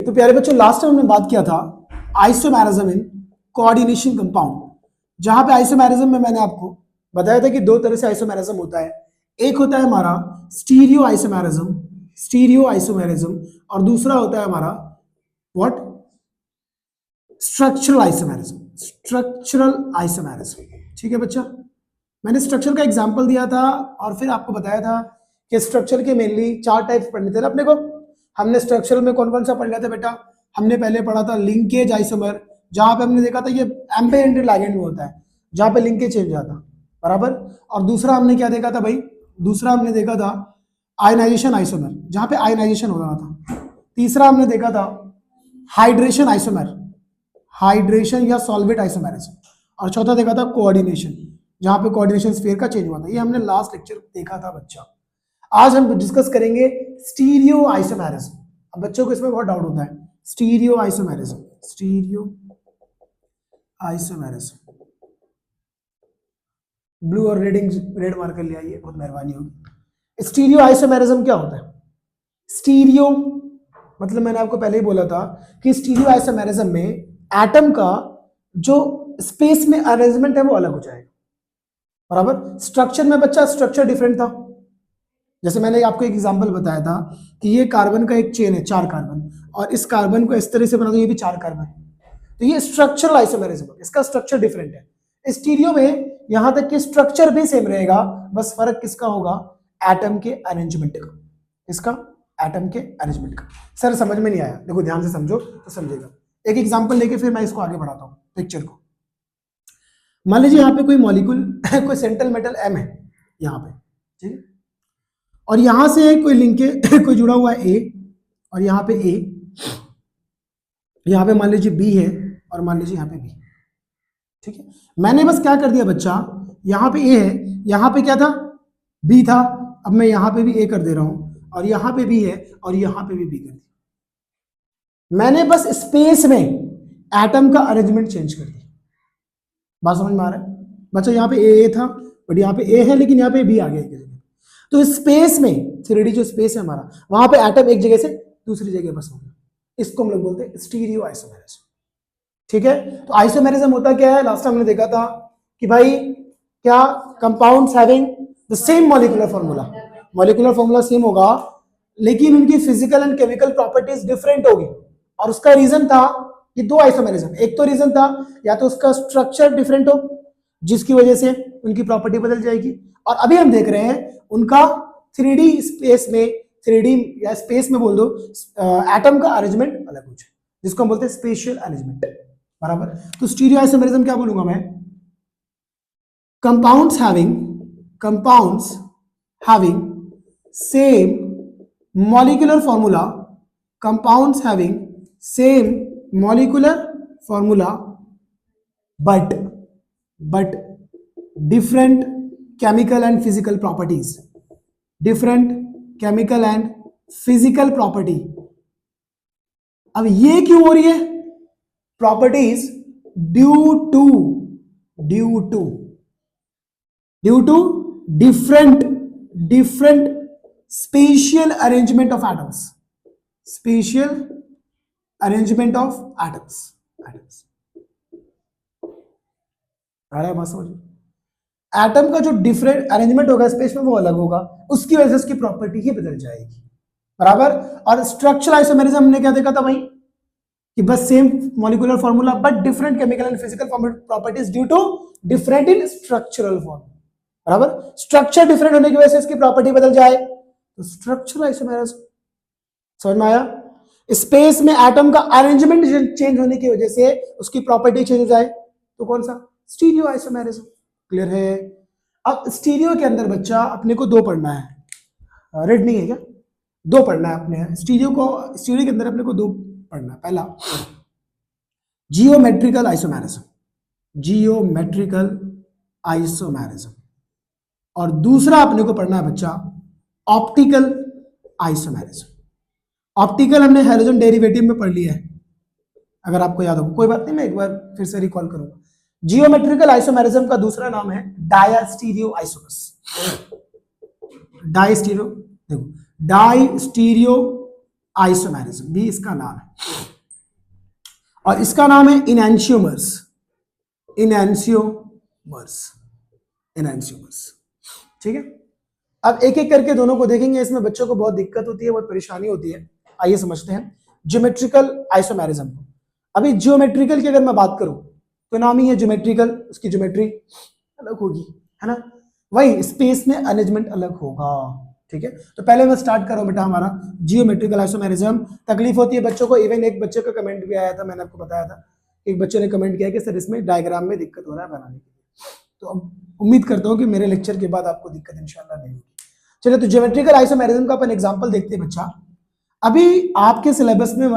तो प्यारे बच्चों लास्ट टाइम हमने बात किया था आइसोमेरिज्म इन कोऑर्डिनेशन कंपाउंड, जहां पे आइसोमेरिज्म में मैंने आपको बताया था कि दो तरह से आइसोमेरिज्म होता है। एक होता है हमारा स्टीरियो आइसोमेरिज्म और दूसरा होता है हमारा व्हाट स्ट्रक्चरल आइसोमेरिज्म। ठीक है बच्चा, मैंने स्ट्रक्चर का एग्जांपल दिया था और फिर आपको बताया था कि स्ट्रक्चर के मेनली 4 टाइप्स पढ़ने थे ना अपने को। हमने स्ट्रक्चरल में कौन कौन सा पढ़ लिया था बेटा? हमने पहले पढ़ा था लिंकेज आइसोमर, जहां पे हमने देखा था ये एम्बिएंट लिगेंड में होता है, जहां पे लिंकेज चेंज आता बराबर। और दूसरा हमने क्या देखा था भाई? दूसरा हमने देखा था आयनाइजेशन आइसोमर, जहां पे आयनाइजेशन हो रहा था। तीसरा हमने देखा था हाइड्रेशन आइसोमर, हाइड्रेशन या सॉल्वेट आइसोमेरिज्म। और चौथा देखा था कोऑर्डिनेशन, जहां पे कोऑर्डिनेशन स्फीयर का चेंज हुआ था। ये हमने लास्ट लेक्चर देखा था बच्चा। आज हम डिस्कस करेंगे स्टीरियो आइसोमेरिज्म। अब बच्चों को इसमें बहुत डाउट होता है, स्टीरियो आइसोमेरिज्म ब्लू और रेड मार्कर ले आइए, बहुत मेहरबानी होगी। स्टीरियो आइसोमेरिज्म क्या होता है? स्टीरियो मतलब मैंने आपको पहले ही बोला था कि स्टीरियो आइसोमेरिज्म में एटम का जो स्पेस में अरेंजमेंट है वो अलग हो जाएगा बराबर। स्ट्रक्चर में बच्चा स्ट्रक्चर डिफरेंट था, जैसे मैंने आपको एक एग्जांपल बताया था कि ये कार्बन का एक चेन है 4 कार्बन, और इस कार्बन को इस तरह से बना दो, ये भी 4 कार्बन, तो ये स्ट्रक्चरल आइसोमेरिज्म, इसका स्ट्रक्चर डिफरेंट है। स्टीरियो में यहां तक कि स्ट्रक्चर भी सेम रहेगा, बस फर्क किसका होगा? एटम के अरेंजमेंट का। इसका एटम के अरेंजमेंट का। सर समझ में नहीं आया, देखो ध्यान से समझो तो समझेगा। एक एग्जांपल लेके फिर मैं इसको आगे बढ़ाता हूं पिक्चर को। मान लीजिए यहाँ पे कोई मॉलिक्यूल कोई सेंट्रल मेटल M है यहाँ पे, ठीक है, और यहां से कोई लिंक कोई जुड़ा हुआ है A, और यहाँ पे A, यहाँ पे मान लीजिए B है, और मान लीजिए यहाँ पे B, ठीक है। मैंने बस क्या कर दिया बच्चा, यहाँ पे A है, यहाँ पे क्या था? B था, अब मैं यहाँ पे भी A कर दे रहा हूं, और यहाँ पे B है, और यहाँ पे भी B कर दिया। मैंने बस स्पेस में एटम का अरेंजमेंट चेंज कर दिया। बात समझ में आ रहा है बच्चा? यहाँ पे A था, बट यहाँ पे A है, लेकिन यहाँ पे B आ गया एक जगह। तो स्पेस में 3D जो स्पेस है हमारा, वहां पे एटम एक जगह से दूसरी जगह बस हो गया। इसको हम लोग बोलते हैं स्टीरियो आइसोमेरिज्म। ठीक है, तो आइसोमेरिज्म होता क्या है? लास्ट टाइम हमने देखा था कि भाई क्या compounds having the same molecular formula same होगा, लेकिन उनकी physical and chemical properties different होगी। और उसका रीजन था ये 2 आइसोमेरिज्म। एक तो रीजन था या तो उसका स्ट्रक्चर डिफरेंट हो, जिसकी वजह से उनकी प्रॉपर्टी बदल जाएगी, और अभी हम देख रहे हैं उनका 3D स्पेस में, 3D या स्पेस में बोल दो, एटम का अरेंजमेंट अलग हो जाए, जिसको हम बोलते हैं स्पेशियल अरेंजमेंट बराबर। तो स्टीरियो आइसोमेरिज्म क्या बोलूंगा मैं? Compounds having same molecular formula, compounds having same molecular formula but different chemical and physical properties, different chemical and physical property। अब ये क्यों हो रही है? Properties due to different spatial arrangement of atoms, आ रहा है बात समझ? एटम का जो डिफरेंट अरेंजमेंट होगा स्पेस में वो अलग होगा, उसकी वजह से उसकी प्रॉपर्टी ही बदल जाएगी बराबर। और स्ट्रक्चरल आइसोमेरिज्म हमने क्या देखा था भाई कि बस same molecular formula but different chemical and physical properties due to different in structural form बराबर। स्ट्रक्चर डिफरेंट होने की वजह से इसकी प्रॉपर्टी बदल जाए तो स्ट्रक्चरल आइसोमेरिज्म। समझ में आया? स्पेस में एटम का अरेंजमेंट चेंज होने की वजह से उसकी प्रॉपर्टी चेंज हो जाए तो कौन सा? Stereo isomerism. क्लियर है? अब स्टीरियो के अंदर बच्चा अपने को 2 पढ़ना है, रेड नहीं है क्या? 2 पढ़ना है अपने स्टीरियो के अंदर अपने को 2 पढ़ना है। पहला जियोमेट्रिकल आइसोमेरिज्म, और दूसरा अपने को पढ़ना है बच्चा ऑप्टिकल आइसोमेरिज्म। ऑप्टिकल हमने हैलोजन डेरिवेटिव में पढ़ लिया है, अगर आपको याद हो, कोई बात नहीं, मैं एक बार फिर से रिकॉल करूंगा। जियोमेट्रिकल आइसोमेरिज्म का दूसरा नाम है डायस्टीरियो आइसोमेरिज्म भी इसका नाम है। और इसका नाम है इनैंशियोमर्स। इनैंशियोमर्स, इनैंशियोमर्स, ठीक है। अब एक एक करके दोनों को देखेंगे, इसमें बच्चों को बहुत दिक्कत होती है, बहुत परेशानी होती है। आइए समझते हैं ज्योमेट्रिकल आइसोमेरिज्म को। अभी ज्योमेट्रिकल की अगर मैं बात करूं तो नाम ही है ज्योमेट्रिकल, उसकी ज्योमेट्री अलग होगी, है ना। वही स्पेस में अरेंजमेंट अलग होगा, ठीक है। तो पहले मैं स्टार्ट कर रहा हूं बेटा हमारा जियोमेट्रिकल आइसोमेरिज्म। तकलीफ होती है बच्चों को, इवन एक बच्चे का कमेंट भी आया था, मैंने आपको बताया था, एक बच्चे ने कमेंट किया कि सर इसमें डायग्राम में दिक्कत हो रहा है बनाने के लिए। तो अब उम्मीद करता हूं कि मेरे लेक्चर के बाद आपको दिक्कत इंशाल्लाह नहीं होगी। चलिए, तो ज्योमेट्रिकल आइसोमेरिज्म का अपन एग्जांपल देखते हैं बच्चा। अभी आपके सिलेबस में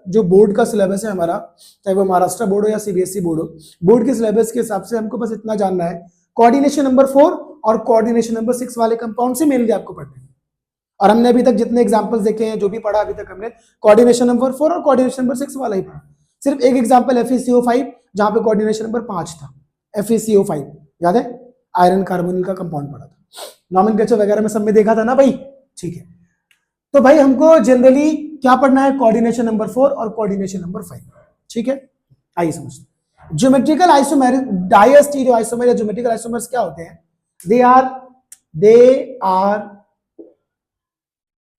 जो बोर्ड का सिलेबस है हमारा, चाहे वो महाराष्ट्र बोर्ड हो या सीबीएसई बोर्ड हो, बोर्ड के सिलेबस के हिसाब से हमको बस इतना जानना है, कोऑर्डिनेशन नंबर 4 और कोऑर्डिनेशन नंबर 6 वाले कंपाउंड से मेनली आपको पढ़ना है। और हमने अभी तक जितने एग्जांपल्स देखे हैं, जो भी पढ़ा अभी तक हमने कोऑर्डिनेशन नंबर 4 और कोऑर्डिनेशन नंबर 6 वाला ही पढ़ा। सिर्फ एक एग्जांपल FeCO5 जहां पे कोऑर्डिनेशन नंबर 5 था, FeCO5 याद है, आयरन कार्बोनिल का कंपाउंड पढ़ा था, नॉमेनक्लेचर वगैरह में सब में देखा था ना भाई, ठीक है। तो भाई हमको जनरली क्या पढ़ना है, कोऑर्डिनेशन नंबर 4 और कोऑर्डिनेशन नंबर 5, ठीक है। आइए समझते हैं ज्योमेट्रिकल आइसोमेर, डायस्टीरियो आइसोमेर या ज्योमेट्रिकल आइसोमर्स क्या होते हैं। They are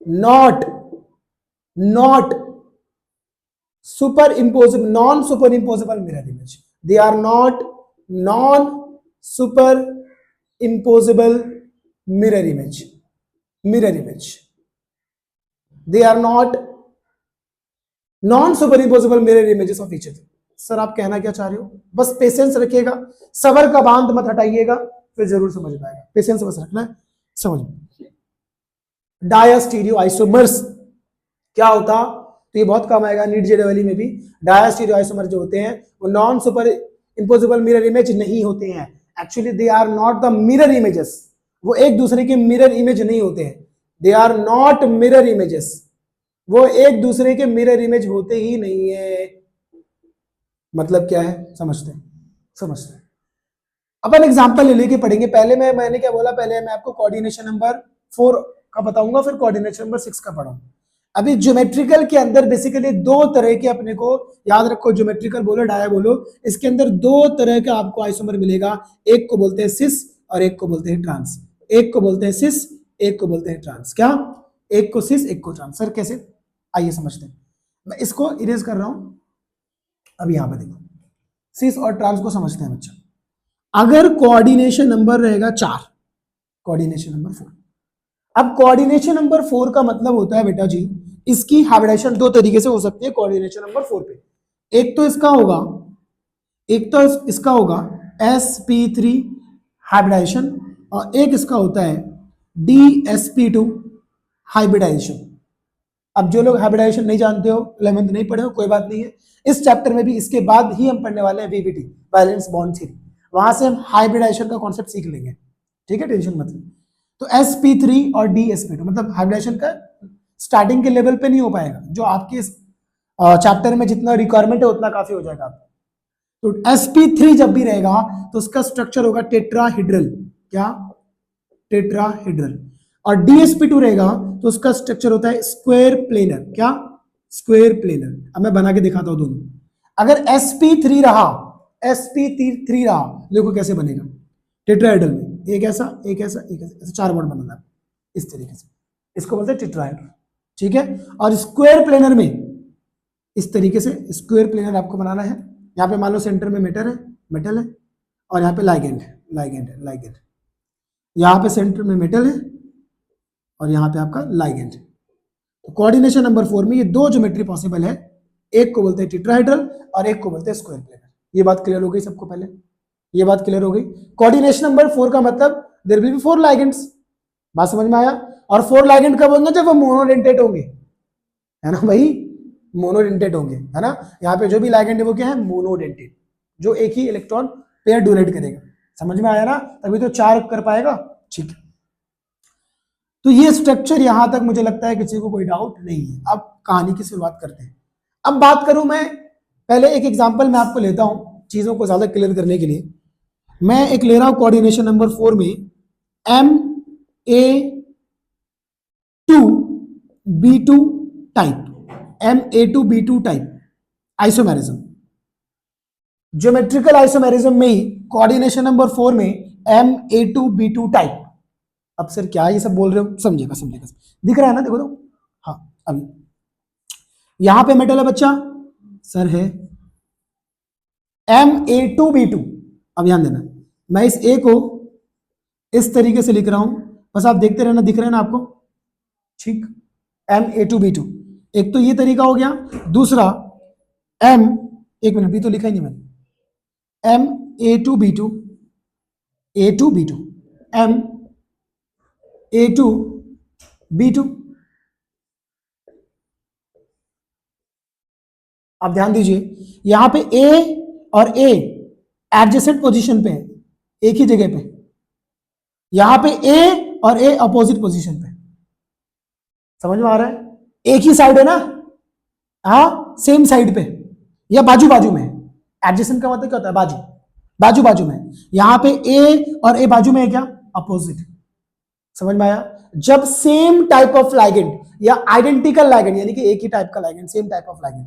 not superimposable, non superimposable mirror image. They are not non superimposable mirror image. They are not non superimposable mirror images of each other. Sir आप कहना क्या चाह रहे हो, बस पेशेंस रखिएगा, सबर का बांध मत हटाइएगा, फिर जरूर समझ में आएगा। पेशेंस बस रखना है, समझ में। डायस्टीरियो आइसोमर्स क्या होता, तो ये बहुत कम आएगा नीट जेडब्ल्यू में भी। डायस्टीरियो आइसोमर जो होते हैं वो non super imposable mirror image नहीं होते हैं। Actually they are not the mirror images, वो एक दूसरे के मिरर इमेज नहीं होते हैं। They are not mirror images, वो एक दूसरे के मिरर इमेज होते ही नहीं है। मतलब क्या है, समझते हैं। अपन एग्जांपल ले लेके पढ़ेंगे। पहले मैंने क्या बोला, पहले मैं आपको कोऑर्डिनेशन नंबर 4 का बताऊंगा, फिर कोऑर्डिनेशन नंबर 6 का पढ़ाऊंगा। अभी ज्योमेट्रिकल के अंदर बेसिकली दो तरह के, अपने को याद रखो, ज्योमेट्रिकल बोलो डाया बोलो, इसके अंदर दो तरह का आपको आइसोमर मिलेगा। एक को बोलते हैं सिस और एक को बोलते हैं ट्रांस। एक को बोलते हैं सिस, एक को बोलते हैं ट्रांस। क्या, एक को सिस एक को ट्रांस। सर कैसे, आइए समझते हैं। मैं इसको इरेज कर रहा हूं। अब यहां पे देखो, सिस और ट्रांस को समझते हैं बच्चा। अगर कोऑर्डिनेशन नंबर रहेगा 4, कोऑर्डिनेशन नंबर 4, अब कोऑर्डिनेशन नंबर 4 का मतलब होता है बेटा जी, इसकी हाइब्रिडाइजेशन दो तरीके से हो सकती है कोऑर्डिनेशन नंबर 4 पे। एक तो इसका होगा sp3 हाइब्रिडाइजेशन, और एक इसका होता है dsp2 हाइब्रिडाइजेशन। अब जो लोग हाइब्रिडाइजेशन नहीं जानते हो, 11th नहीं पढ़े हो, कोई बात नहीं है, इस चैप्टर में भी इसके बाद ही हम पढ़ने वाले हैं VBT, वैलेंस बॉन्ड थ्योरी। वहां से हम हाइब्रिडाइजेशन का कॉन्सेप्ट सीख लेंगे, ठीक है, टेंशन मत लो। तो sp3 और dsp2 मतलब हाइब्रिडाइजेशन का स्टार्टिंग के लेवल पे नहीं हो पाएगा, जो आपके चैप्टर में जितना रिक्वायरमेंट है उतना काफी हो जाएगा आपको। तो sp3 जब भी रहेगा तो उसका स्ट्रक्चर होगा टेट्राहेड्रल। क्या, टेट्राहेड्रल। और dsp2 रहेगा तो उसका स्ट्रक्चर होता है स्क्वायर प्लेनर। क्या, स्क्वायर प्लेनर। अब मैं बना के दिखाता हूं दोनों। अगर sp3 रहा, देखो कैसे बनेगा टेट्राहेड्रल में, एक ऐसा एक ऐसा एक ऐसा, ऐसे 4 बॉन्ड बनाना है इस तरीके से, इसको बोलते हैं टेट्राहेड्रल, ठीक है। और स्क्वायर प्लेनर में इस तरीके से स्क्वायर प्लेनर आपको बनाना है। यहाँ पे मान लो सेंटर में मेटल है, और यहाँ पे लाइगेंड है। यहाँ पे सेंटर में मेटल है और यहाँ पे आपका लाइगेंड। तो कोऑर्डिनेशन नंबर 4 में ये दो ज्योमेट्री पॉसिबल है, एक को बोलते हैं टेट्राहेड्रल और एक को बोलते हैं स्क्वायर प्लेनर। ये बात क्लियर हो गई सबको, पहले ये बात क्लियर हो गई। कोऑर्डिनेशन नंबर 4 का मतलब देयर विल बी 4 लाइगेंड्स, बात समझ में आया। और 4 लाइगेंड कब होंगे, जब वो मोनोडेंटेट होंगे, है ना भाई, मोनोडेंटेट होंगे, है ना। यहाँ पे जो भी लाइगेंड है वो क्या है, मोनोडेंटेट, जो एक ही इलेक्ट्रॉन पेयर डोनेट करेगा। समझ में आया ना, तभी तो 4 कर पाएगा, ठीक है। तो ये स्ट्रक्चर यहां तक मुझे लगता है किसी को कोई डाउट नहीं है। अब कहानी की शुरुआत करते हैं। अब बात करूं मैं, पहले एक एग्जांपल मैं आपको लेता हूं चीजों को ज्यादा क्लियर करने के लिए। मैं एक ले रहा हूं कोऑर्डिनेशन नंबर 4 में Ma2B2 type, Ma2B2 type isomerism, geometrical isomerism में ही कोऑर्डिनेशन नंबर 4 में Ma2B2 टाइप। अब सर क्या ये सब बोल रहे हो, समझेगा समझेगा, दिख रहा है ना, देखो तो, हाँ अभी यहां पे मेटल है बच्चा, सर है Ma2B2। अब ध्यान देना, मैं इस ए को इस तरीके से लिख रहा हूं, बस आप देखते रहना, दिख रहे हैं ना आपको, ठीक। Ma2B2, एक तो ये तरीका हो गया, दूसरा M, एक मिनट, बी तो लिखा ही नहीं मैंने, Ma2B2, A2B2, Ma2B2। आप ध्यान दीजिए, यहां पे A और A एडजेसेंट पोजीशन पे है, एक ही जगह पे, यहां पे A और A अपोजिट पोजीशन पे, समझ में आ रहा है, एक ही साइड है ना, हाँ सेम साइड पे या बाजू बाजू में। एडजेसेंट का मतलब क्या होता है, बाजू बाजू बाजू में, यहां पे A और A बाजू में है क्या, अपोजिट। समझ में आया, जब सेम टाइप ऑफ लाइगेंड या आइडेंटिकल लाइगेंड, यानी कि एक ही टाइप का ligand, same type of ligand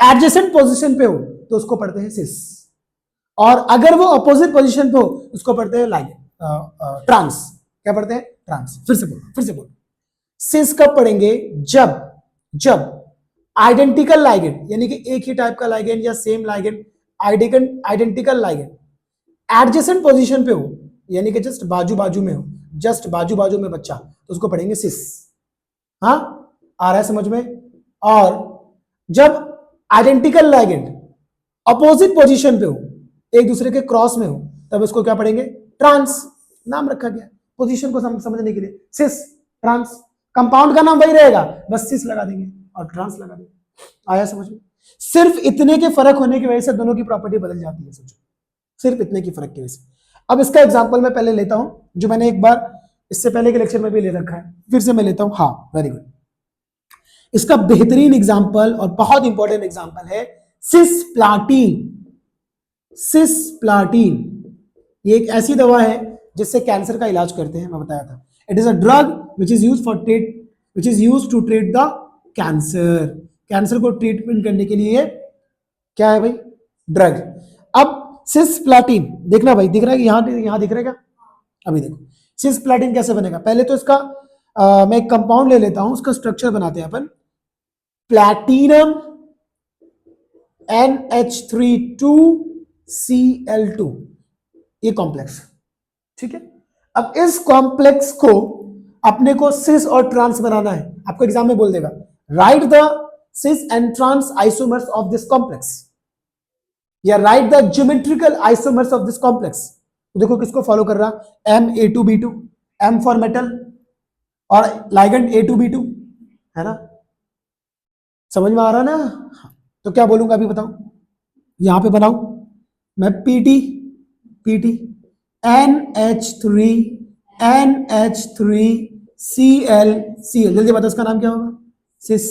adjacent position पे हो तो उसको पढ़ते हैं सिस, और अगर वो अपोजिट पोजीशन पे हो उसको पढ़ते हैं लाइगेंड, ट्रांस। क्या पढ़ते हैं, ट्रांस। फिर से बोलो, सिस कब पढ़ेंगे, जब आइडेंटिकल लाइगेंड, यानी कि एक ही टाइप का लाइगेंड या same ligand, identical ligand adjacent position पे हो, यानी कि जस्ट बाजू बाजू में हो, जस्ट बाजू बाजू में बच्चा, तो उसको पढ़ेंगे सिस। हाँ आ रहा है समझ में। और जब आइडेंटिकल लाइगेंड अपोजिट पोजीशन पे हो, एक दूसरे के क्रॉस में हो, तब इसको क्या पढ़ेंगे, ट्रांस। नाम रखा गया पोजीशन को समझने के लिए, सिस ट्रांस। कंपाउंड का नाम वही रहेगा, बस सिस लगा देंगे और ट्रांस लगा देंगे। आया समझ में। सिर्फ इतने के फर्क होने की वजह से दोनों की प्रॉपर्टी बदल जाती है, सोचो, सिर्फ इतने की फर्क की वजह से। अब इसका एग्जांपल मैं पहले लेता हूं, जो मैंने एक बार इससे पहले के लेक्चर में भी ले रखा है, फिर से मैं लेता हूं। हाँ वेरी गुड। इसका बेहतरीन एग्जांपल और बहुत इंपॉर्टेंट एग्जांपल है सिस्प्लाटिन। सिस्प्लाटिन ये एक ऐसी दवा है जिससे कैंसर का इलाज करते हैं, मैं बताया था। It is a drug which is used to treat the cancer. Cancer को ट्रीटमेंट करने के लिए क्या है भाई, ड्रग। अब सिस्प्लाटिन देखना भाई, दिख रहा है कि यहां दिख रहा है क्या, अभी देखो सिस्प्लाटिन कैसे बनेगा। पहले तो इसका मैं एक कंपाउंड ले लेता हूं, उसका स्ट्रक्चर बनाते हैं अपन। प्लैटिनम NH32Cl2, ये कॉम्प्लेक्स, ठीक है। अब इस कॉम्प्लेक्स को अपने को सिस और ट्रांस बनाना है। आपको एग्जाम में बोल देगा, write the cis and trans isomers of this complex, या write the geometrical isomers of this complex. तो देखो किसको फॉलो कर रहा, Ma2B2, M फॉर मेटल और लाइगेंड A2B2, है ना, समझ में आ रहा ना। तो क्या बोलूंगा अभी बताओ, यहां पे बनाऊ मैं PT NH3Cl, जल्दी बताओ इसका नाम क्या होगा, सिस।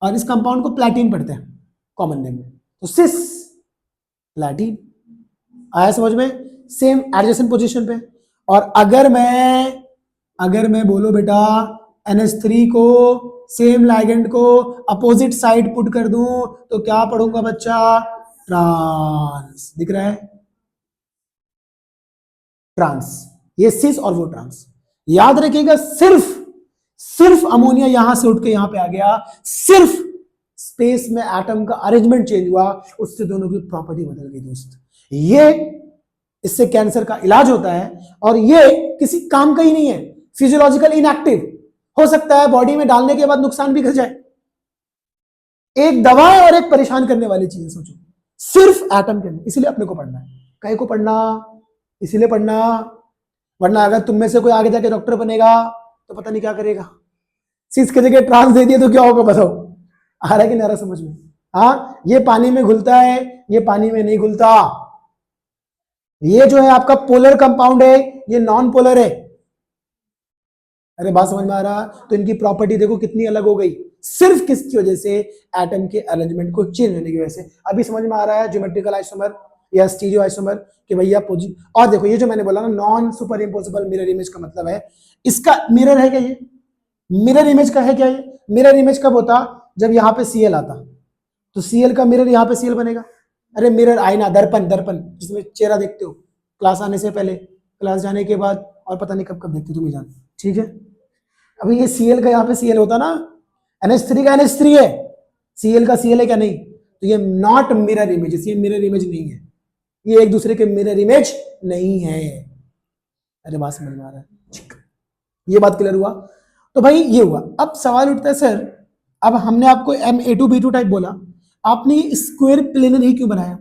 और इस कंपाउंड को प्लैटिन पढ़ते हैं कॉमन नेम में, तो सिस प्लैटिन। आया समझ में, सेम एडजेसेंट पोजीशन पे। और अगर मैं बोलो बेटा NH3 को सेम लाइगेंड को अपोजिट साइड पुट कर दूं तो क्या पढ़ूंगा बच्चा, ट्रांस। दिख रहा है, ट्रांस, ये सिस और वो ट्रांस। याद रखिएगा, सिर्फ अमोनिया यहां से उठ के यहां पे आ गया, सिर्फ स्पेस में एटम का अरेंजमेंट चेंज हुआ, उससे दोनों की प्रॉपर्टी बदल गई दोस्त। ये इससे कैंसर का इलाज होता है, और ये किसी काम का ही नहीं है, फिजियोलॉजिकल इनएक्टिव हो सकता है, बॉडी में डालने के बाद नुकसान भी कर जाए। एक दवा है और एक परेशान करने वाली चीज है, सोचो, सिर्फ एटम के अंदर। इसलिए अपने को पढ़ना है, कहीं को पढ़ना, इसीलिए पढ़ना, वरना अगर तुम में से कोई आगे जाके डॉक्टर बनेगा तो पता नहीं क्या करेगा। सिस की जगह ट्रांस दे दिए तो क्या होगा बताओ, आ रहा है कि नहीं आ रहा समझ में। हाँ, ये पानी में घुलता है, ये पानी में नहीं घुलता। ये जो है आपका पोलर कंपाउंड है, ये नॉन पोलर है। अरे बात समझ में आ रहा, तो इनकी प्रॉपर्टी देखो कितनी अलग हो गई, सिर्फ किसकी वजह से, एटम के अरेंजमेंट को चेंज होने की वजह से। अभी समझ में आ रहा है ज्योमेट्रिकल आइसोमर या स्टीरियो आइसोमर कि भैया और देखो ये जो मैंने बोला ना, non super impossible mirror image का मतलब है, इसका मिरर है क्या, मिरर इमेज का है क्या ये? मिरर इमेज कब होता? जब यहाँ पे Cl आता, तो Cl का मिरर यहाँ पे Cl बनेगा। अरे मिरर, आईना, दर्पण, दर्पण जिसमें चेहरा देखते हो, क्लास आने से पहले, क्लास जाने के बाद, और पता नहीं कब कब देखते हो तुम ही जान, ठीक है। अभी ये Cl का यहाँ पे Cl होता ना, NH3 का NH3 है, Cl का Cl है क्या? नहीं, तो ये नॉट मिरर इमेजेस, ये मिरर इमेज नहीं है, ये एक दूसरे के मिरर इमेज नहीं है। अरे बात समझ में आ रहा है? ये बात क्लियर हुआ? तो भाई ये हुआ। अब सवाल उठता है सर, अब हमने आपको MA2B2 टाइप बोला, आपने स्क्वायर प्लेनर ही क्यों बनाया?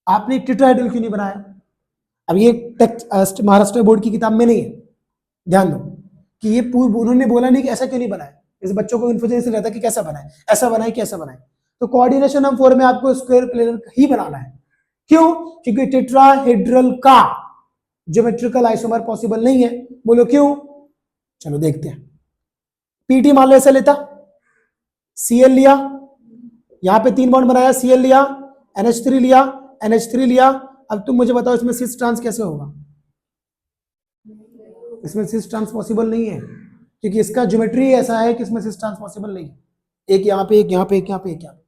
आपने टेट्राहेड्रल क्यों नहीं बनाया? अब ये टेक्स्ट महाराष्ट्र बोर्ड की किताब में नहीं है, ध्यान दो कि ये उन्होंने बोला नहीं कि ऐसा क्यों नहीं बनाया। जैसे बच्चों को इन्फॉर्मेशन रहता है कि कैसा बनाए, ऐसा बनाए कि ऐसा बनाए, तो कोऑर्डिनेशन नंबर 4 में आपको स्क्वायर प्लेनर ही बनाना है। क्यों? क्योंकि टेट्राहेड्रल का ज्योमेट्रिकल आइसोमर पॉसिबल नहीं है। बोलो क्यों? चलो देखते हैं। पीटी मान लो ऐसा लेता, Cl लिया, यहां पे 3 बॉन्ड बनाया, Cl लिया, NH3 लिया, NH3 लिया। अब तुम मुझे बताओ इसमें सिस ट्रांस कैसे होगा? इसमें सिस ट्रांस पॉसिबल नहीं है, क्योंकि इसका ज्योमेट्री ऐसा है कि इसमें सिस ट्रांस पॉसिबल नहीं है। एक यहाँ पे, एक यहाँ पे, एक यहाँ पे, एक यहाँ पे,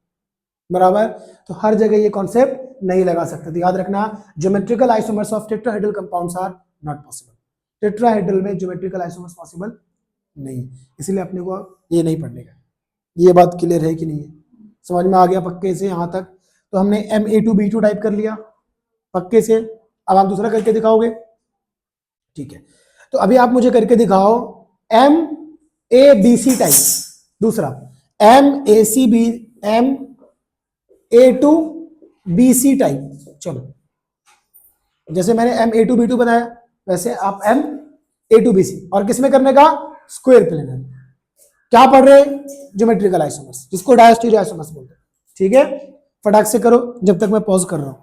बराबर। तो हर जगह ये कॉन्सेप्ट नहीं लगा सकते, तो याद रखना, geometrical isomers of tetrahedral compounds are not possible. Tetrahedral में ज्योमेट्रिकल आइसोमर्स पॉसिबल नहीं, इसलिए अपने को ये नहीं पढ़ने का। ये बात क्लियर है कि नहीं है? समझ में आ गया पक्के से यहाँ तक? तो हमने MA2B2 टाइप कर लिया पक्के से। अब आप दूसरा करके दिखाओगे, ठीक है? तो अभी आप मुझे करके दिखाओ MABC टाइप, दूसरा MA2BC टाइप। चलो, जैसे मैंने MA2B2 बनाया वैसे आप MA2BC, और किसमें करने का? Square planar. क्या पढ़ रहे? ज्योमेट्रिकल आइसोमर्स, जिसको डायस्टीरियो आइसोमर्स बोलते हैं, ठीक है? फटाक से करो जब तक मैं पॉज कर रहा हूं।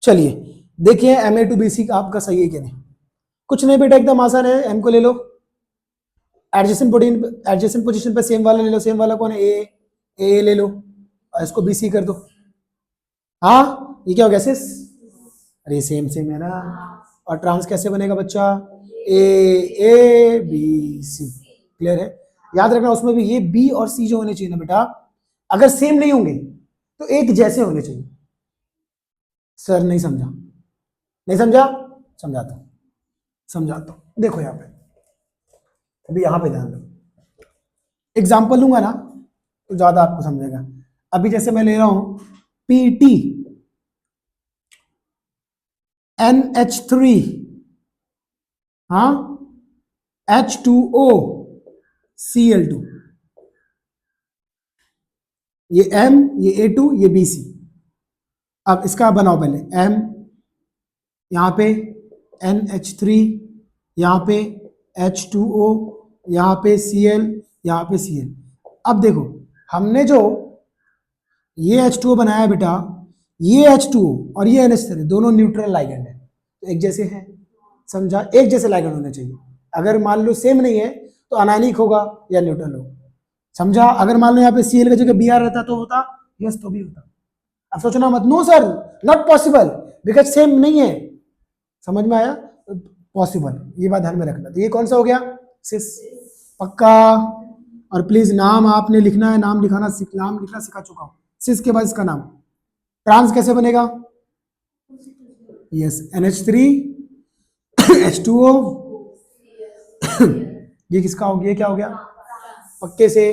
चलिए देखिए MA2BC आपका सही है कि नहीं। कुछ नहीं बेटा, एकदम आसान है। M को ले लो, एडजेसेंट पोजीशन पे सेम वाला ले लो। सेम वाला कौन है? ए ले लो, और इसको BC कर दो। हाँ, ये क्या हो गया सिस? अरे सेम सेम है ना। और ट्रांस कैसे बनेगा बच्चा? AABC। क्लियर है? याद रखना उसमें भी ये B और C जो होने चाहिए ना बेटा, अगर सेम नहीं होंगे तो एक जैसे होने चाहिए। सर नहीं समझा? नहीं समझा? समझाता हूं, समझाता हूं। देखो यहाँ पे, अभी यहाँ पे ध्यान दो, एग्जाम्पल लूंगा ना तो ज्यादा आपको समझेगा। अभी जैसे मैं ले रहा हूं PT NH3, हाँ, H2O Cl2, ये M, ये A2, ये BC। अब इसका बनाओ पहले, M यहाँ पे, NH3 यहाँ पे, H2O यहाँ पे, Cl यहाँ पे, Cl। अब देखो हमने जो ये H2O बनाया बेटा, ये H2O और ये NH3 दोनों न्यूट्रल लाइगेंड है, तो एक जैसे हैं। समझा? एक जैसे लाइगेंड होने चाहिए। अगर मान लो सेम नहीं है तो अनायनिक होगा या न्यूट्रल होगा। समझा? अगर मान लो यहाँ पे Cl की जगह Br रहता तो होता, यस तो भी होता। अब सोचना मत, no sir not possible, because same नहीं है। समझ में आया? पॉसिबल, ये बात ध्यान में रखना। तो ये कौन सा हो गया? सिस, पक्का। और प्लीज नाम आपने लिखना है, नाम लिखना सिखा चुका हूं। सिस के बाद इसका नाम। ट्रांस कैसे बनेगा? यस, NH3 H2O ये किसका हो गया? ये क्या हो गया? पक्के से।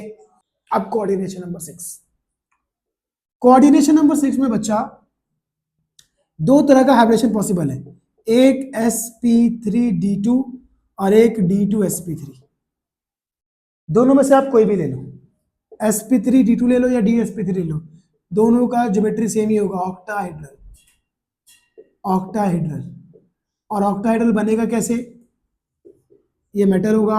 अब कोऑर्डिनेशन नंबर 6। कोऑर्डिनेशन नंबर 6 में बच्चा दो तरह का हाइब्रिडेशन पॉसिबल है, एक sp3d2 और एक d2sp3। दोनों में से आप कोई भी ले लो, sp3d2 ले लो या dsp3 ले लो, दोनों का ज्योमेट्री सेम ही होगा, ऑक्टाहेड्रल। ऑक्टाहेड्रल, और ऑक्टाहेड्रल बनेगा कैसे? ये मेटल होगा,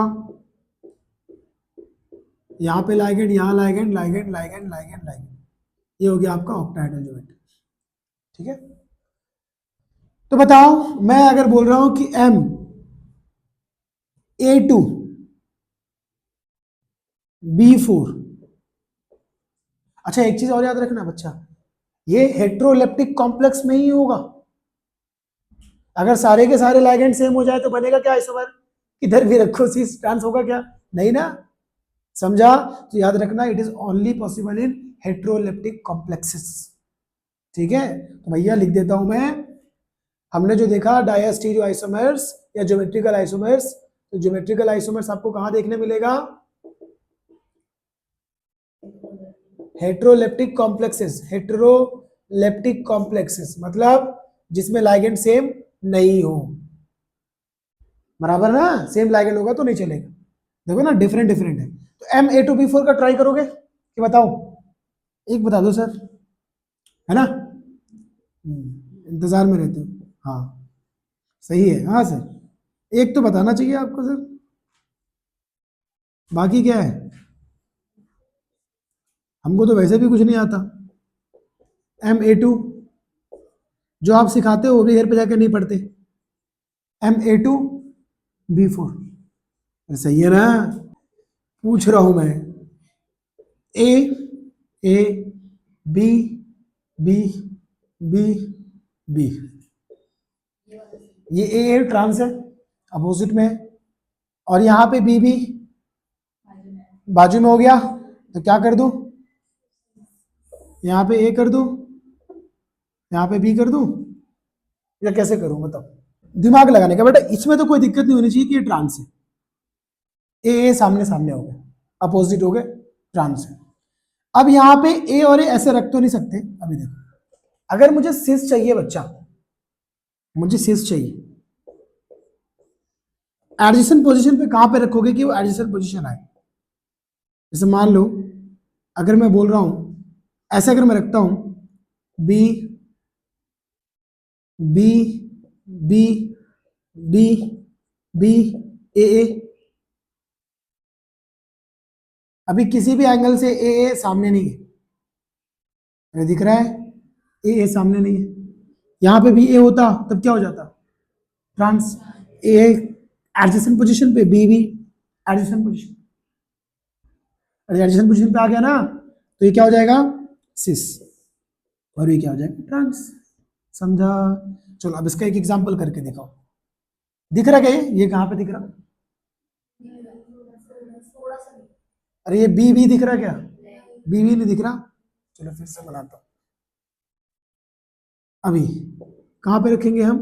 यहाँ पे लाइगेंड, यहाँ ligand, ligand, ligand, ligand, ligand, ये हो गया आपका ऑक्टाहेड्रल ज्योमेट्री। ठीक है? तो बताओ, मैं अगर बोल रहा हूं कि MA2B4, अच्छा एक चीज और याद रखना बच्चा, ये हेट्रोलेप्टिक कॉम्प्लेक्स में ही होगा। अगर सारे के सारे लाइगेंड सेम हो जाए तो बनेगा क्या आइसोमर? इधर भी रखो सिस, ट्रांस होगा क्या? नहीं ना, समझा? तो याद रखना, it is only possible in heteroleptic complexes. ठीक है, तो भैया लिख देता हूं मैं। हमने जो देखा डायस्टीरियो आइसोमर्स या ज्योमेट्रिकल आइसोमर्स, तो ज्योमेट्रिकल आइसोमर्स आपको कहां देखने मिलेगा? Heteroleptic complexes. हेट्रोलेप्टिक कॉम्प्लेक्सेस मतलब जिसमें लाइगेंड सेम नहीं हो, बराबर ना? सेम लाइगेंड होगा तो नहीं चलेगा। देखो ना, डिफरेंट डिफरेंट है। तो M A2B4 का ट्राई करोगे कि बताओ? एक बता दो सर, है ना? इंतजार में रहते हो। हाँ सही है, हाँ सर, एक तो बताना चाहिए आपको सर, बाकी क्या है? हमको तो वैसे भी कुछ नहीं आता। MA2 जो आप सिखाते हो वो भी घर पे जाके नहीं पढ़ते। MA2B4 सही है ना? पूछ रहा हूं मैं। A A B B B B, ये ए ट्रांस है, अपोजिट में है, और यहां पे बी भी बाजू में हो गया, तो क्या कर दूं? यहाँ पे ए कर दूं, यहाँ पे बी कर दूं, या कैसे करूं बताओ? दिमाग लगाने का बेटा, इसमें तो कोई दिक्कत नहीं होनी चाहिए कि ये ट्रांस है। ए सामने सामने हो गए, अपोजिट हो गए, ट्रांस है। अब यहाँ पे ए और ए ऐसे रख तो नहीं सकते। अभी देखो, अगर मुझे सिस चाहिए बच्चा, मुझे सिस चाहिए, एडजेसेंट पोजीशन पे कहां पे रखोगे कि वो एडजेसेंट पोजीशन आए? जैसे मान लो, अगर मैं बोल रहा हूं ऐसे, अगर मैं रखता हूं B B B B B A, अभी किसी भी एंगल से ए सामने नहीं है, अरे दिख रहा है ए सामने नहीं है। यहां पे भी ए होता तब क्या हो जाता? ट्रांस। ए एडजेसेंट पोजीशन पे, B adjacent position, adjacent position पे आ गया ना, तो ये क्या हो जाएगा? सिस, और ये क्या हो जाएगा? ट्रांस। समझा? चलो अब इसका एक एग्जांपल करके दिखाओ। दिख रहा क्या? ये कहां पे दिख रहा? अरे ये बी दिख रहा क्या? बी नहीं दिख रहा। चलो फिर से बनाता हूं। अभी कहां पे रखेंगे हम?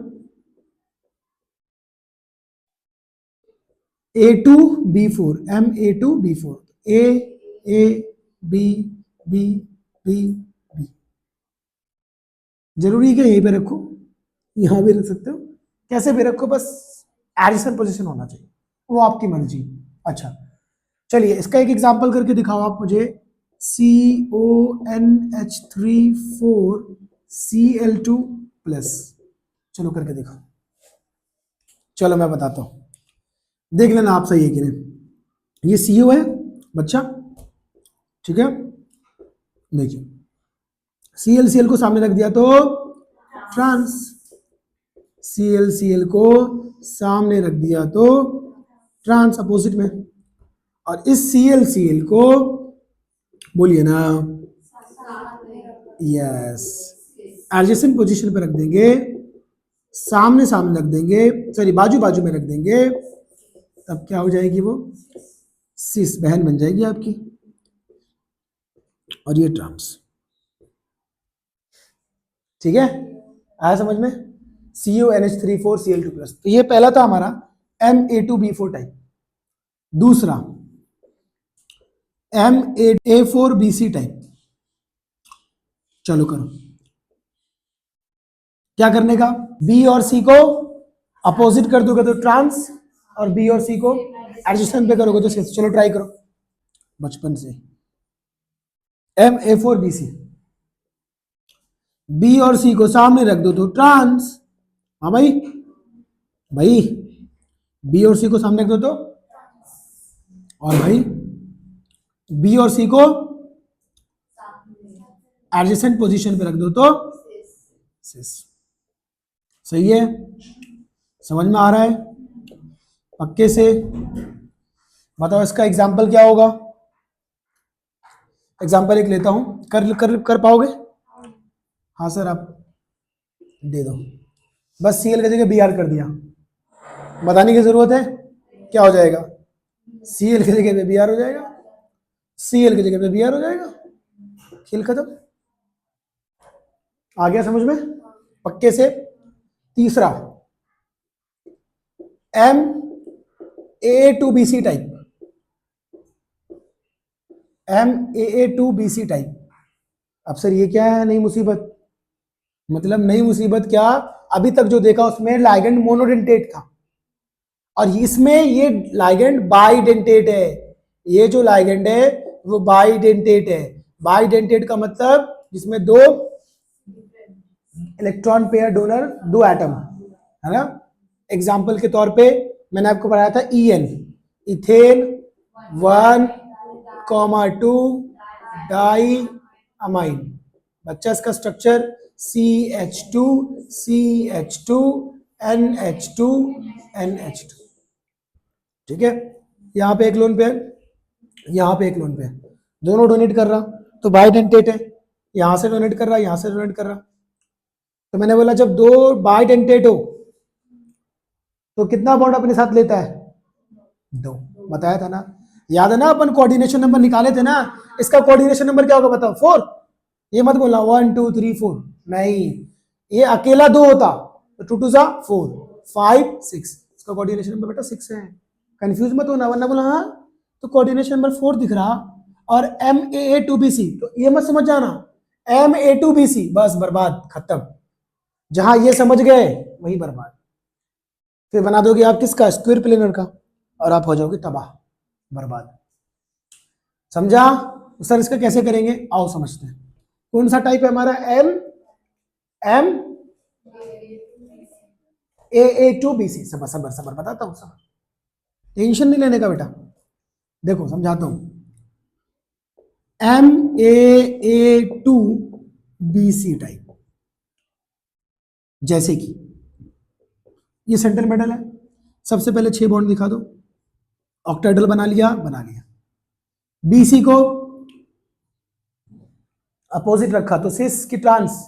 A2B4, MA2B4, A B B B B। जरूरी है कि यहीं पे रखो, यहां भी रख सकते हो, कैसे भी रखो, बस एडिशन पोजीशन होना चाहिए, वो आपकी मर्जी। अच्छा चलिए, इसका एक एग्जांपल करके दिखाओ आप मुझे। CONH3 4Cl2+, चलो करके दिखाओ। चलो मैं बताता हूं, देख लेना आप सही है कि नहीं। ये CO है बच्चा, ठीक है? देखिए, Cl को सामने रख दिया तो ट्रांस, Cl को सामने रख दिया तो ट्रांस अपोजिट में, और इस Cl को बोलिए ना, यस, एडजेसेंट पोजीशन पे रख देंगे, सामने सामने रख देंगे, सॉरी बाजू बाजू में रख देंगे, तब क्या हो जाएगी? वो सिस बहन बन जाएगी आपकी, और ये ट्रांस। ठीक है, आया समझ में? CONH3 4Cl2+, तो ये पहला था हमारा MA2B4 टाइप। दूसरा MA4BC टाइप। चलो करो, क्या करने का? बी और सी को अपोजिट कर दोगे तो ट्रांस, और बी और सी को एडजेसेंट पे करोगे तो सिस। चलो ट्राई करो बचपन से। MA4BC, बी और सी को सामने रख दो तो ट्रांस। हाँ भाई, भाई बी और सी को सामने रख दो तो, और भाई बी और सी को एडजेसेंट पोजीशन पे रख दो तो सिस। सही है? समझ में आ रहा है पक्के से? बताओ इसका एग्जाम्पल क्या होगा? एग्जाम्पल एक लेता हूं, कर पाओगे? हाँ सर, आप दे दो, बस CL की जगह BR कर दिया, बताने की जरूरत है? क्या हो जाएगा, Cl की जगह पे Br हो जाएगा, Cl की जगह पे Br हो जाएगा, खेल खत्म। आ गया समझ में पक्के से। तीसरा MAA2BC टाइप, MAA2BC टाइप। अब सर ये क्या है नई मुसीबत, मतलब नई मुसीबत क्या, अभी तक जो देखा उसमें लाइगेंड मोनोडेंटेट था और इसमें ये लाइगेंड बाइडेंटेट है। ये जो लाइगेंड है वो बाइडेंटेट है। बाइडेंटेट का मतलब जिसमें दो इलेक्ट्रॉन पेयर डोनर, दो एटम, है ना। एग्जाम्पल के तौर पे मैंने आपको पढ़ाया था EN, इथेन 1,2 डाई अमाइन। बच्चा इसका structure CH2 CH2 NH2 NH2, ठीक है। यहाँ पे एक लोन पेयर, यहाँ पे एक लोन पेयर, दोनों डोनेट कर रहा तो बाइडेंटेट है। यहाँ से डोनेट कर रहा, यहाँ से डोनेट कर रहा। तो मैंने बोला जब दो बाइडेंटेट हो तो कितना बॉन्ड अपने साथ लेता है, दो। बताया था ना, याद है ना, अपन कोऑर्डिनेशन नंबर निकाले थे ना। इसका कोऑर्डिनेशन नंबर क्या होगा बताओ, 4। ये मत बोलना 1 2 3 4, नहीं, ये अकेला 2 होता तो 2 2 जा 4 5 6, इसका कोऑर्डिनेशन नंबर बेटा 6 है। कंफ्यूज मत होना, वरना बोला हाँ तो कोऑर्डिनेशन नंबर 4 दिख रहा और MAA2BC, तो ये मत समझ जाना MA2BC, बस बर्बाद खत्म। जहां ये समझ गए वही बर्बाद। फिर बना दोगे आप किसका, स्क्वायर प्लेनर का, और आप हो जाओगे तबाह, बर्बाद। समझा सर, इसका कैसे करेंगे, आओ समझते हैं। कौन सा टाइप है हमारा, MAA2BC। सबर सबर सबर बताता हूं, सबर, टेंशन नहीं लेने का बेटा। देखो समझाता हूं, MAA2BC टाइप, जैसे कि ये सेंटर मेटल है, सबसे पहले 6 बॉन्ड दिखा दो, ऑक्टेडल बना लिया, बना लिया। BC को अपोजिट रखा तो सिस की ट्रांस,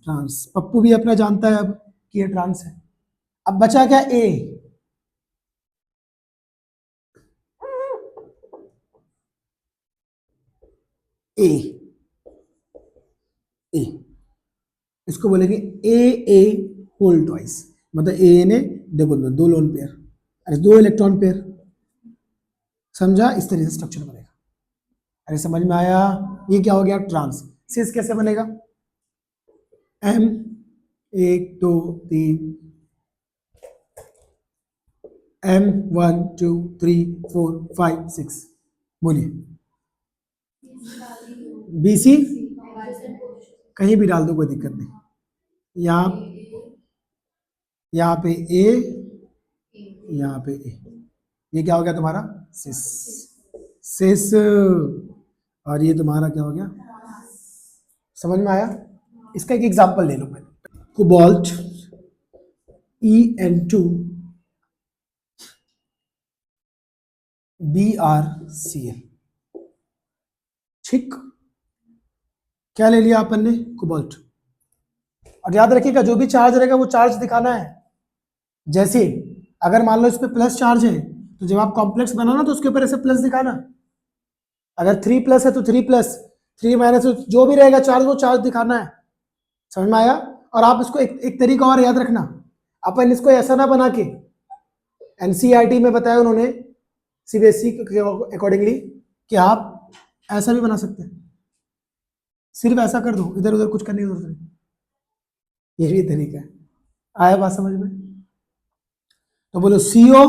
ट्रांस पप्पू भी अपना जानता है अब कि ये ट्रांस है। अब बचा क्या, A, A, A, इसको बोलेंगे AA होल ट्वाइस, मतलब AA ने देखो दो लोन पेयर, अरे 2 इलेक्ट्रॉन पेयर। समझा, इस तरह से स्ट्रक्चर बनेगा। अरे समझ में आया, ये क्या हो गया, ट्रांस। सिस कैसे बनेगा, M 1 2 3, M 1 2 3 4 5 6, बोलिए। BC कहीं भी डाल दो कोई दिक्कत नहीं, यहाँ पे A, यहाँ पे A, ये क्या हो गया तुम्हारा, सिस, सिस। और ये तुम्हारा क्या हो गया, समझ में आया। इसका एक एग्जांपल ले लो पहले, कोबाल्ट En2 BrCl, ठीक, क्या ले लिया अपन ने, कोबाल्ट। और याद रखिएगा जो भी चार्ज रहेगा वो चार्ज दिखाना है। जैसे अगर मान लो इस पे प्लस चार्ज है तो जब आप कॉम्प्लेक्स बनाना तो उसके ऊपर ऐसे प्लस दिखाना। अगर 3+ है तो 3+, 3- तो जो भी रहेगा चार्ज वो चार्ज दिखाना है। समझ में आया। और आप इसको एक तरीका और याद रखना, अपन इसको ऐसा ना बना के, NCERT में बताया उन्होंने CBSE के अकॉर्डिंगली कि आप ऐसा भी बना सकते हैं, सिर्फ ऐसा कर दो, इधर उधर कुछ करने की जरूरत नहीं। ये भी तरीका है, आया बात समझ में। तो बोलो CO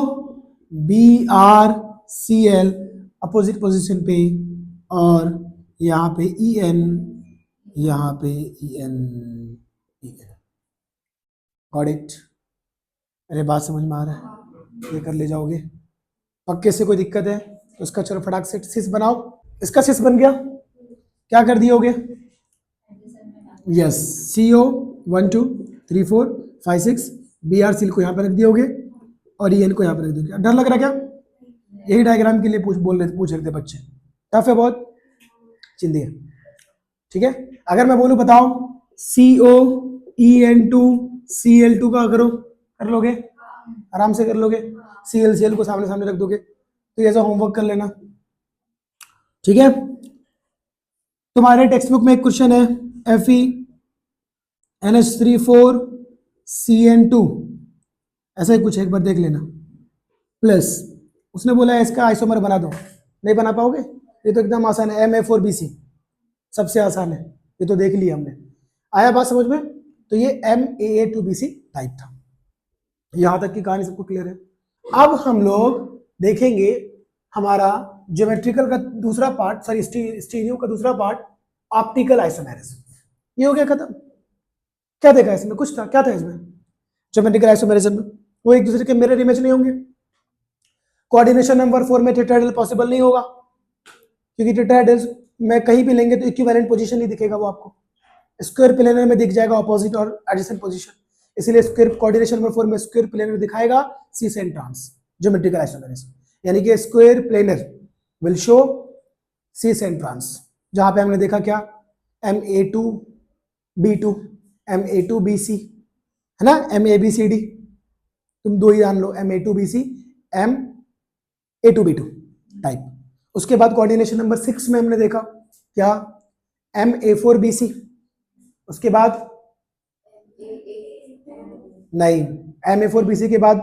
BrCl अपोजिट पोजीशन पे, और यहाँ पे En, यहाँ पे En, गॉट इट। अरे बात समझ में आ रहा है, ये कर ले जाओगे पक्के से। कोई दिक्कत है तो इसका चलो फटाक से सिस बनाओ। इसका सिस बन गया, क्या कर दियोगे, यस, CO 1 2 3 4 5 6, BrCl को यहाँ पे रख दियोगे और En को यहाँ पे रख दोगे। डर लग रहा क्या, यही डायग्राम के लिए पूछ रहे थे बच्चे, टफ है बहुत, चिंदी है, ठीक है। अगर मैं बोलूं बताओ CO En2 Cl2 का करो, कर लोगे, आराम से कर लोगे, CL को सामने सामने रख दोगे, तो ये ऐसा होमवर्क कर लेना, ठीक है। तुम्हारे टेक्स्ट बुक में एक क्वेश्चन है, FeNH34CN2, ऐसा ही कुछ, एक बार देख लेना। प्लस उसने बोला है इसका आइसोमर बना दो, नहीं बना पाओगे, ये तो एकदम आसान है, Ma4BC सबसे आसान है, ये तो देख लिया हमने। आया बात समझ में? तो ये MAA2BC टाइप था। यहां तक की कहानी सबको क्लियर है। अब हम लोग देखेंगे हमारा ज्योमेट्रिकल का दूसरा पार्ट, सॉरी स्टीरियो का दूसरा पार्ट, ऑप्टिकल आइसोमेरिज्म। ये हो गया खत्म। क्या देखा इसमें? कुछ था, क्या था इसमें ज्योमेट्रिकल आइसोमेरिज्म में? वो एक दूसरे के मिरर इमेज नहीं होंगे। कोऑर्डिनेशन नंबर 4 में टेट्राहेड्रल पॉसिबल नहीं होगा, क्योंकि टेट्राहेड्रल में कहीं भी लेंगे तो इक्विवेलेंट पोजीशन नहीं दिखेगा वो आपको, स्क्वायर प्लेनर में दिख जाएगा ऑपोजिट और एडजेसेंट पोजीशन, इसलिए स्क्वायर कोऑर्डिनेशन नंबर 4 में स्क्वायर प्लेनर दिखाएगा cis and trans geometrical isomerism, यानी कि square planar will show cis and trans. जहां पे हमने देखा क्या, MA2B2 MA2BC है ना, MABCD, तुम दो ही जान लो, MA2BC MA2B2 टाइप। उसके बाद कोऑर्डिनेशन नंबर 6 में हमने देखा क्या, MA4BC, उसके बाद नहीं, MA4BC के बाद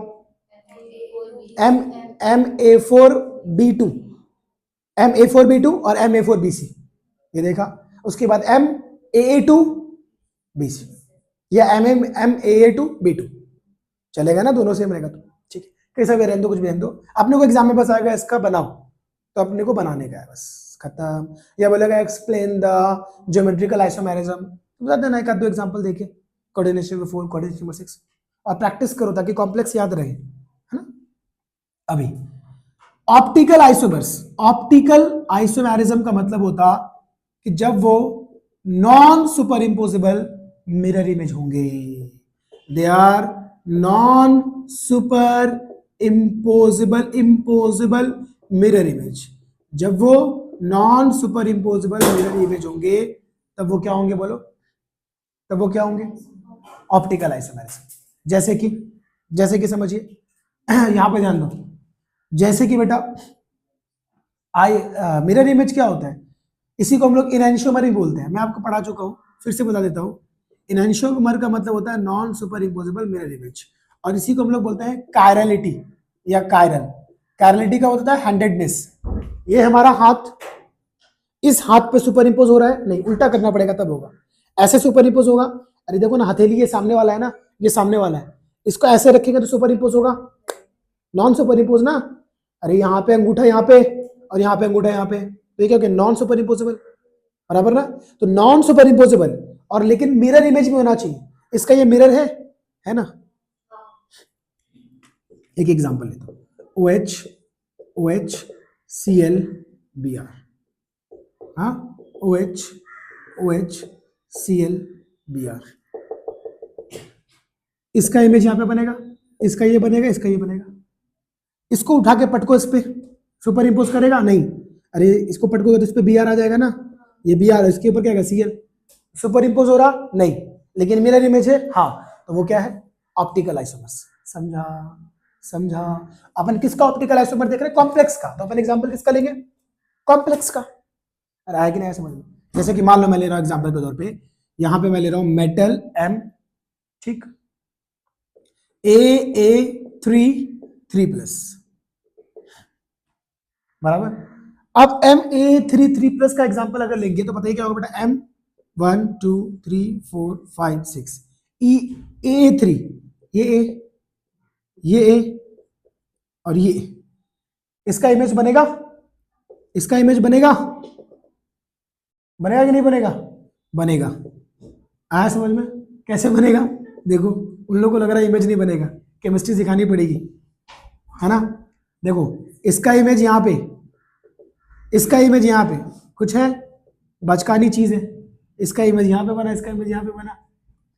MA4B2 और MA4BC, ये देखा। उसके बाद MAA2BC या MAA2B2, चलेगा ना, दोनों सेम रहेगा तो ठीक है। कैसा भी रहने दो, कुछ भी रहने दो, अपने को एग्जाम में बस आएगा इसका बनाओ, तो अपने को बनाने का है बस, खत्म। या बोलेगा एक्सप्लेन द ज्योमेट्रिकल आइसोमेरिज्म, बता देना एक आध दो एग्जांपल देके, कोऑर्डिनेशन नंबर 4, कोऑर्डिनेशन नंबर 6, और प्रैक्टिस करो ताकि कॉम्प्लेक्स याद रहे, है ना। अभी ऑप्टिकल आइसोमर्स, ऑप्टिकल आइसोमेरिज्म का मतलब होता कि जब वो non super imposable mirror image होंगे, they are non super imposable mirror image. जब वो non super imposable mirror image होंगे तब वो क्या होंगे, बोलो, तब वो क्या होंगे, ऑप्टिकल आइसोमेरिज्म। जैसे कि समझिए, यहां पे ध्यान दो, जैसे कि बेटा मिरर इमेज क्या होता है, इसी को हम लोग इनैंशियोमर ही बोलते हैं, मैं आपको पढ़ा चुका हूं, फिर से बता देता हूं। इनैंशियोमर का मतलब होता है non super imposable mirror image, और इसी को हम लोग बोलते हैं कायरलिटी या कायरल। कायरलिटी का होता है हैंडेडनेस, ये हमारा हाथ, इस हाथ पे सुपर इम्पोज हो रहा है, नहीं उल्टा करना पड़ेगा तब होगा, ऐसे सुपर इम्पोज होगा। अरे देखो ना, हथेली ये सामने वाला है ना, ये सामने वाला है, इसको ऐसे रखेंगे तो सुपर इम्पोज होगा, नॉन सुपर इम्पोज ना। अरे यहाँ पे अंगूठा यहाँ पे और यहाँ पे अंगूठा यहाँ पे, तो ये क्या हो गया, नॉन सुपर इम्पोजेबल, बराबर ना। तो नॉन सुपर इम्पोजेबल, और लेकिन मिरर इमेज में होना चाहिए, इसका ये मिरर है ना। एक एग्जांपल लेता हूं, OHClBr, हाँ, OHClBr, इसका इमेज यहां पे बनेगा, इसका ये बनेगा, इसका ये बनेगा। इसको उठा के पटको, इस पे सुपर इम्पोज करेगा नहीं, अरे इसको पटकोगे तो इस पे Br आ जाएगा ना, ये Br, इसके ऊपर क्या है Cl, सुपर इम्पोज हो रहा नहीं, लेकिन मिरर इमेज है, हाँ, तो वो क्या है, ऑप्टिकल आइसोमर्स। समझा। अपन किसका ऑप्टिकल आइसोमर देख रहे हैं, कॉम्प्लेक्स का, तो अपन एग्जांपल किसका लेंगे, कॉम्प्लेक्स का। अरे आया कि नहीं समझ में? जैसे कि मान लो मैं ले रहा हूं एग्जांपल के तौर पे, यहां पे मैं ले रहा हूं मेटल M, ठीक, AA33+, बराबर। अब MA33+ का एग्जांपल अगर लेंगे तो बताइए क्या होगा बेटा, M 1 2 3 4 5 6 A3, ये A और ये, इसका इमेज बनेगा, इसका इमेज बनेगा कि नहीं बनेगा, बनेगा। आया समझ में? कैसे बनेगा, देखो, उन लोगों को लग रहा है इमेज नहीं बनेगा, केमिस्ट्री सिखानी पड़ेगी, है ना। देखो, इसका इमेज यहाँ पे, इसका इमेज यहाँ पे, कुछ है बचकानी चीज है, इसका इमेज यहाँ पे बना, इसका इमेज यहाँ पे बना,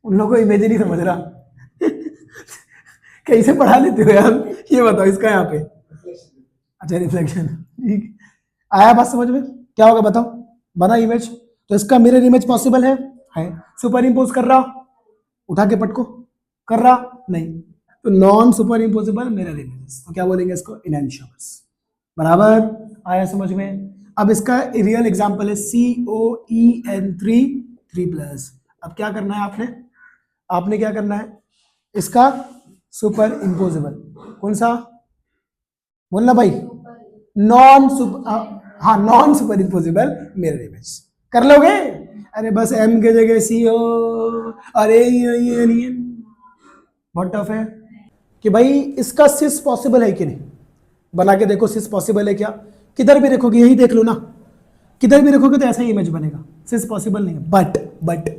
उन लोगों को इमेज नहीं समझ रहा। कैसे पढ़ा लेते हो यार, ये बताओ, इसका यहाँ पे, अच्छा रिफ्लेक्शन, ठीक। आया बात समझ में? क्या होगा बताओ, बना इमेज, तो इसका मिरर इमेज पॉसिबल है। सुपर इम्पोज कर रहा, उठा के पटको, कर रहा नहीं, तो non super imposable mirror images, तो क्या बोलेंगे इसको, इनैनिशियोमर्स। बराबर आया समझ में। अब इसका रियल एग्जांपल है COEN3 अब क्या करना है आपने क्या करना है, इसका सुपर इम्पोजिबल कौन सा बोलना भाई, नॉन सुपर, हाँ non super imposable mirror image कर लोगे। अरे बस M के जगह CO, अरे ये बहुत टफ है कि भाई इसका सिस पॉसिबल है कि नहीं, बना के देखो सिस पॉसिबल है क्या, किधर भी देखोगे यही देख लो ना, किधर भी देखोगे तो ऐसा ही इमेज बनेगा, सिस पॉसिबल नहीं है। बट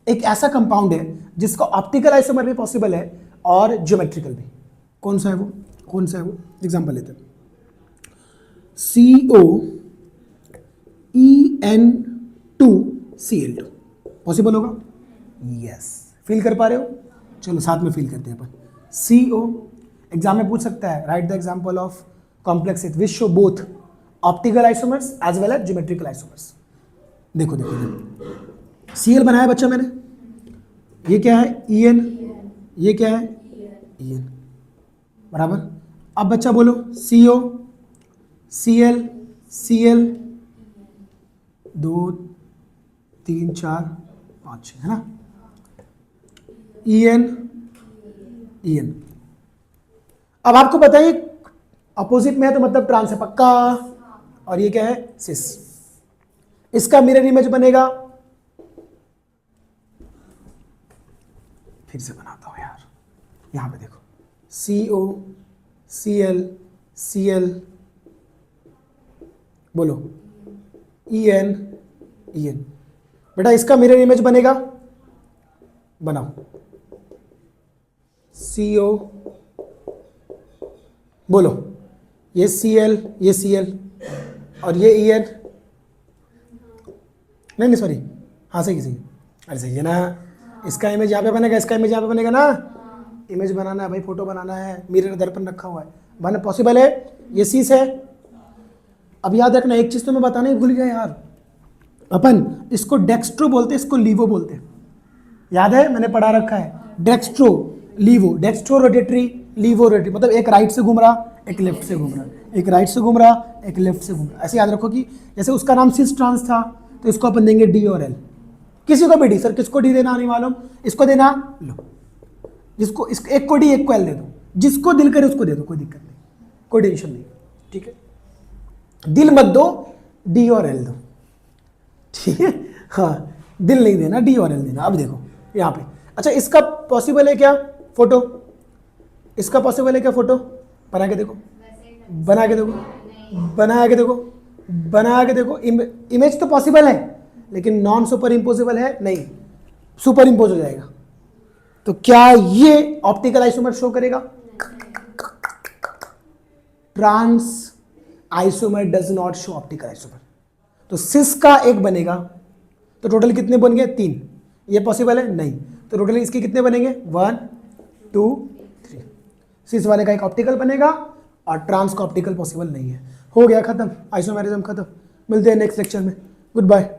एक ऐसा कंपाउंड है जिसका ऑप्टिकल आइसोमर भी पॉसिबल है और ज्योमेट्रिकल भी। कौन सा है वो एग्जांपल लेते हैं, COEN2Cl2 पॉसिबल होगा, यस फील कर पा रहे हो, चलो साथ में फील करते हैं अपन। CO एग्जाम में पूछ सकता है, write the example of complex which show both optical isomers as well as geometrical isomers. देखो Cl बनाया बच्चा मैंने, ये क्या है En, ये क्या है En, बराबर। अब बच्चा बोलो CO Cl 2 3 4 5 है ना, En अब आपको बताइए अपोजिट में है तो मतलब ट्रांस है पक्का, और ये क्या है सिस, इसका मिरर इमेज बनेगा, फिर से बनाता हूं यार, यहां पे देखो CO Cl बोलो En बेटा इसका मिरर इमेज बनेगा, बनाओ CO बोलो, ये Cl और ये En, नहीं सॉरी, हाँ सही अरे सही है ना, इसका इमेज यहाँ पे बनेगा, इसका इमेज यहाँ पे बनेगा ना, इमेज बनाना है भाई, फोटो बनाना है, मिरर दर्पण रखा हुआ है, बना पॉसिबल है, ये सीस है। अब याद रखना एक चीज तो मैं बताना ही भूल गया यार, अपन इसको डेक्स्ट्रो बोलते हैं, इसको लीवो बोलते हैं, याद है मैंने पढ़ा रखा है, dextro laevo, dextro rotatory, laevo rotatory, मतलब एक राइट से घूम रहा एक लेफ्ट से घूम रहा, एक राइट से घूम रहा एक लेफ्ट से घूम रहा, ऐसे याद रखो कि जैसे उसका नाम सिस ट्रांस था तो इसको अपन देंगे D और L, किसी को भी D, सर किसको D देना नहीं मालूम, इसको देना लो, जिसको एक को D एक को L दे दो, जिसको दिल करे उसको दे दो, कोई दिक्कत नहीं, कोई टेंशन नहीं, ठीक है, दिल मत दो, D और L दो, ठीक है, हाँ दिल नहीं देना, D और L देना। अब देखो यहाँ पे, अच्छा इसका पॉसिबल है क्या फोटो, इसका पॉसिबल है क्या फोटो, बना के देखो, बना के देखो, बना के देखो, बना के देखो, इमेज तो पॉसिबल है लेकिन नॉन सुपर इम्पोजिबल है, नहीं सुपर इम्पोज हो जाएगा, तो क्या ये ऑप्टिकल आइसोमर शो करेगा, trans isomer does not show optical isomer, तो सिस का एक बनेगा, तो टोटल कितने बन गए 3, ये पॉसिबल है नहीं, तो टोटल इसके कितने बनेंगे 1 2 3, सिस वाले का एक ऑप्टिकल बनेगा और ट्रांस का ऑप्टिकल पॉसिबल नहीं है, हो गया खत्म, आइसोमेरिज्म खत्म, मिलते हैं नेक्स्ट लेक्चर में, गुड बाय।